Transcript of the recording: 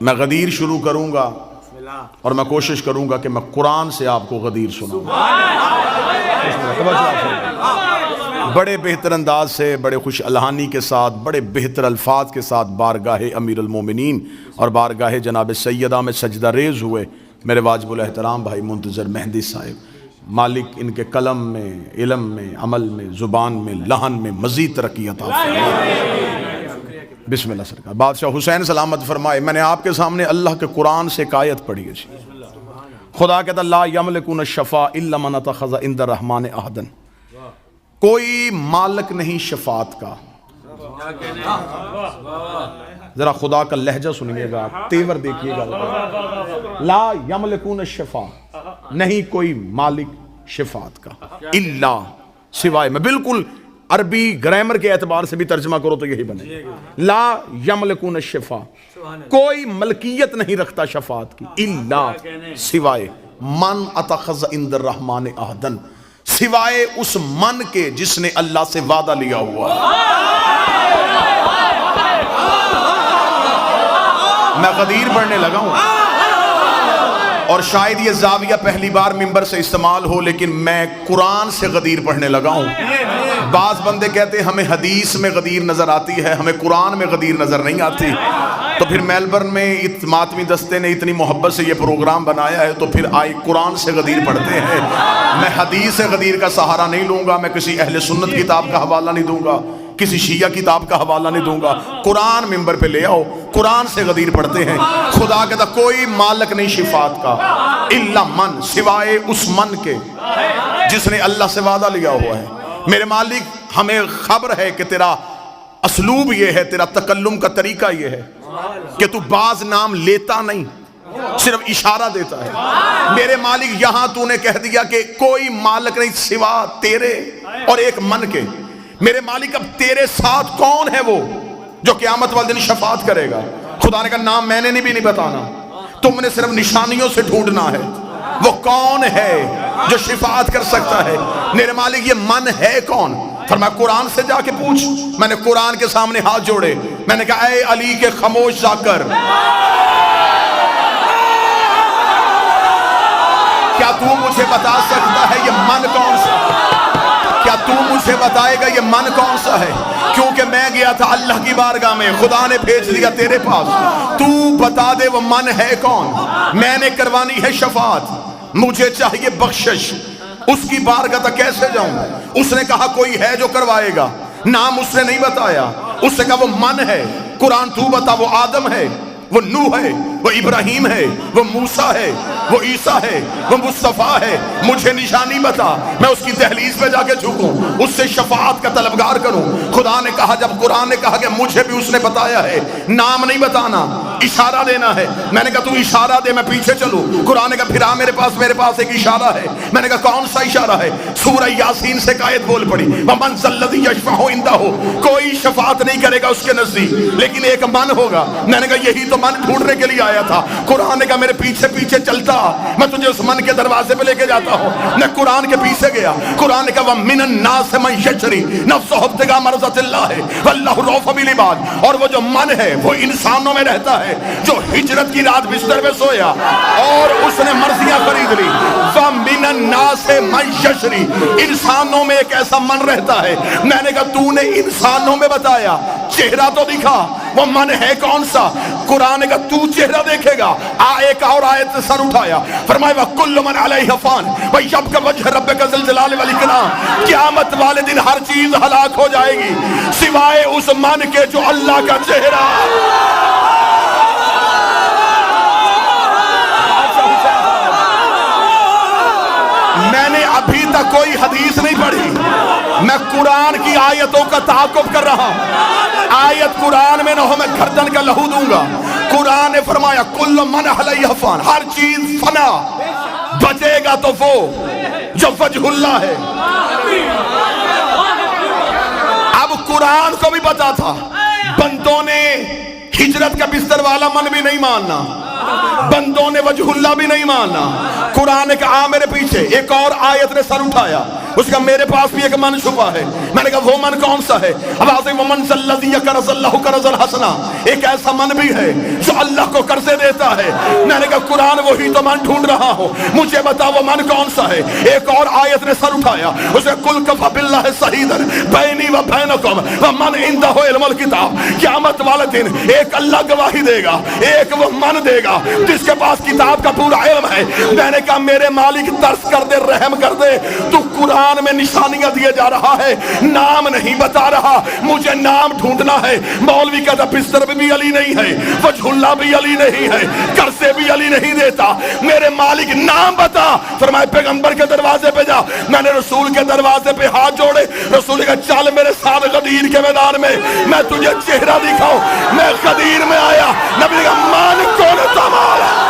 میں غدیر شروع کروں گا اور میں کوشش کروں گا کہ میں قرآن سے آپ کو غدیر سناؤں، بڑے بہتر انداز سے، بڑے خوش الہانی کے ساتھ، بڑے بہتر الفاظ کے ساتھ بارگاہ امیر المومنین اور بارگاہ جناب سیدہ میں سجدہ ریز ہوئے میرے واجب الاحترام بھائی منتظر مہدی صاحب، مالک ان کے قلم میں، علم میں، عمل میں، زبان میں، لہن میں مزید ترقی عطا فرمائے۔ بسم اللہ سرکار۔ بادشاہ حسین سلامت فرمائے، میں نے آپ کے سامنے اللہ کے قرآن سے ایک آیت پڑھی ہے۔ خدا کہتا لا یملکون الشفاء الا من اتخذ عند الرحمن عہدا، کوئی مالک نہیں شفاعت کا۔ ذرا خدا کا لہجہ سنیے گا، تیور دیکھیے گا۔ لا یملکون الشفاء، نہیں کوئی مالک شفاعت کا، الا سوائے، میں بالکل عربی گرامر کے اعتبار سے بھی ترجمہ کرو تو یہی بنے، لا یملکون الشفاء، کوئی ملکیت نہیں رکھتا شفاعت کی، الا سوائے، من اتخذ عند الرحمن عہدا، سوائے اس من کے جس نے اللہ سے وعدہ لیا ہوا۔ میں غدیر پڑھنے لگا ہوں اور شاید یہ زاویہ پہلی بار ممبر سے استعمال ہو، لیکن میں قرآن سے غدیر پڑھنے لگا ہوں۔ بعض بندے کہتے ہیں ہمیں حدیث میں غدیر نظر آتی ہے، ہمیں قرآن میں غدیر نظر نہیں آتی، تو پھر میلبرن میں ماتمی دستے نے اتنی محبت سے یہ پروگرام بنایا ہے تو پھر آئی قرآن سے غدیر پڑھتے ہیں۔ میں حدیث سے غدیر کا سہارا نہیں لوں گا، میں کسی اہل سنت کتاب کا حوالہ نہیں دوں گا، کسی شیعہ کتاب کا حوالہ نہیں دوں گا، قرآن ممبر پہ لے آؤ، قرآن سے غدیر پڑھتے ہیں۔ خدا کہتا کوئی مالک نہیں شفاعت کا، الا من، سوائے اس من کے جس نے اللہ سے وعدہ لیا ہوا ہے۔ میرے مالک ہمیں خبر ہے کہ تیرا اسلوب یہ ہے، تیرا تکلم کا طریقہ یہ ہے کہ تو بعض نام لیتا نہیں، صرف اشارہ دیتا ہے۔ میرے مالک یہاں تو نے کہہ دیا کہ کوئی مالک نہیں سوا تیرے اور ایک من کے۔ میرے مالک اب تیرے ساتھ کون ہے وہ جو قیامت والے دن شفاعت کرے گا؟ خدا نے کہا نام میں نے بھی نہیں بتانا، تم نے صرف نشانیوں سے ڈھونڈنا ہے، وہ کون ہے جو شفاعت کر سکتا ہے۔ میرے مالک یہ من ہے کون؟ فرمایا قرآن سے جا کے پوچھ۔ میں نے قرآن کے سامنے ہاتھ جوڑے، میں نے کہا اے علی کے خاموش جا کر، کیا تو مجھے بتا سکتا ہے یہ من کون سا ہے؟ کیا تو مجھے بتائے گا یہ من کون سا ہے؟ کیونکہ میں گیا تھا اللہ کی بارگاہ میں، خدا نے بھیج دیا تیرے پاس، تو بتا دے وہ من ہے کون؟ میں نے کروانی ہے شفاعت، مجھے چاہیے بخشش، اس کی بارگاہ تک کیسے جاؤں؟ اس نے کہا کوئی ہے جو کروائے گا، نام اس نے نہیں بتایا، اس نے کہا وہ من ہے۔ قرآن تو بتا، وہ آدم ہے، وہ نوح ہے، وہ ابراہیم ہے، وہ موسیٰ ہے، وہ عیسیٰ ہے، وہ مصطفیٰ ہے، مجھے نشانی بتا، میں اس کی دہلیز پہ جا کے جھکوں، اس سے شفاعت کا طلبگار کروں۔ خدا نے کہا، جب قرآن نے کہا کہ مجھے بھی اس نے بتایا ہے، نام نہیں بتانا، اشارہ دینا ہے، میں نے کہا تو اشارہ دے میں پیچھے چلوں۔ قرآن نے کہا پھر آ میرے پاس ایک اشارہ ہے۔ میں نے کہا کون سا اشارہ ہے؟ سورہ یاسین سے آیت بول پڑی، وَمَنْ ذَا الَّذِي يَشْفَعُ عِندَهُ، کوئی شفاعت نہیں کرے گا اس کے نزدیک لیکن ایک من ہوگا۔ میں نے کہا یہی تو من ڈھونڈنے کے لیے آیا تھا۔ قرآن نے کہا میرے پیچھے پیچھے چلتا، میں تجھے اس من کے دروازے پہ لے کے جاتا ہوں۔ میں قرآن کے پیچھے گیا، قرآن نے کہا وَمِنَ النَّاسِ مَن يَشْرِي نَفْسَهُ ابْتِغَاءَ مَرْضَاتِ اللَّهِ وَاللَّهُ رَءُوفٌ بِالْعِبَادِ، اور وہ جو من ہے وہ انسانوں میں رہتا ہے، جو ہجرت کی رات بستر میں سویا اور اس نے مرضیاں خرید لی۔ وَمِنَ النَّاسِ مَن يَشْرِي، انسانوں میں ایک ایسا من رہتا ہے۔ میں نے کہا تو نے انسانوں میں بتایا، چہرہ تو دکھا، وہ من ہے کون سا؟ قرآن نے کہا تو چہرہ دیکھے گا۔ ایک اور آیت سے سر اٹھایا، فرمایا وَكُلُّ مَنْ عَلَيْهَا فَانٍ وَيَبْقَى وَجْهُ رَبِّكَ ذُو الْجَلَالِ وَالْإِكْرَامِ، قیامت والے دن ہر چیز ہلاک ہو جائے گی سوائے اس من کے جو اللہ کا چہرہ۔ میں نے ابھی تک کوئی حدیث نہیں پڑھی، میں قرآن کی آیتوں کا تعاقب کر رہا ہوں۔ آیت قرآن میں نہ ہو میں گردن کا لہو دوں گا۔ قرآن نے فرمایا کل من علیہ فان، ہر چیز فنا، بچے گا تو وہ جو وجہ اللہ ہے۔ اب قرآن کو بھی پتا تھا بندوں نے ہجرت کا بستر والا من بھی نہیں ماننا، بندوں نے وجہ اللہ بھی نہیں ماننا۔ قرآن نے کہا میرے پیچھے، ایک اور آیت نے سر اٹھایا، اس کا میرے پاس بھی ایک من چھپا ہے. میں نے کہا وہ من کون سا ہے؟ آواز ہے ومن ذی یقرض اللہ قرضا حسنا. ایک ایسا من بھی ہے جو اللہ کو قرضے دیتا ہے. میں نے کہا قرآن وہی تو من ڈھونڈ رہا ہوں, مجھے بتا وہ من کون سا ہے. ایک اور آیت نے سر اٹھایا, اسے کل کفی باللہ شہیدا بینی و بینکم ومن عندہ علم الکتاب. قیامت والے دن ایک اللہ گواہی دے گا, ایک وہ من دے گا جس کے پاس کتاب کا پورا علم ہے. میں نے کہا میرے مالک ترس کر دے, رحم کر دے, تو قرآن میں نشانیاں دیے جا رہا ہے, نام نہیں بتا رہا, مجھے نام ڈھونڈنا ہے. مولوی کہتا بستر بھی علی نہیں ہے, وجہ اللہ بھی علی نہیں ہے, قرضے بھی علی نہیں دیتا, میرے مالک نام بتا. فرمائے پیغمبر کے دروازے پہ جا. میں نے رسول کے دروازے پہ ہاتھ جوڑے, رسول کا چل میرے ساتھ غدیر کے میدان میں تجھے چہرہ دکھاؤں. میں غدیر میں آیا, نبی کا مان کون تمہارا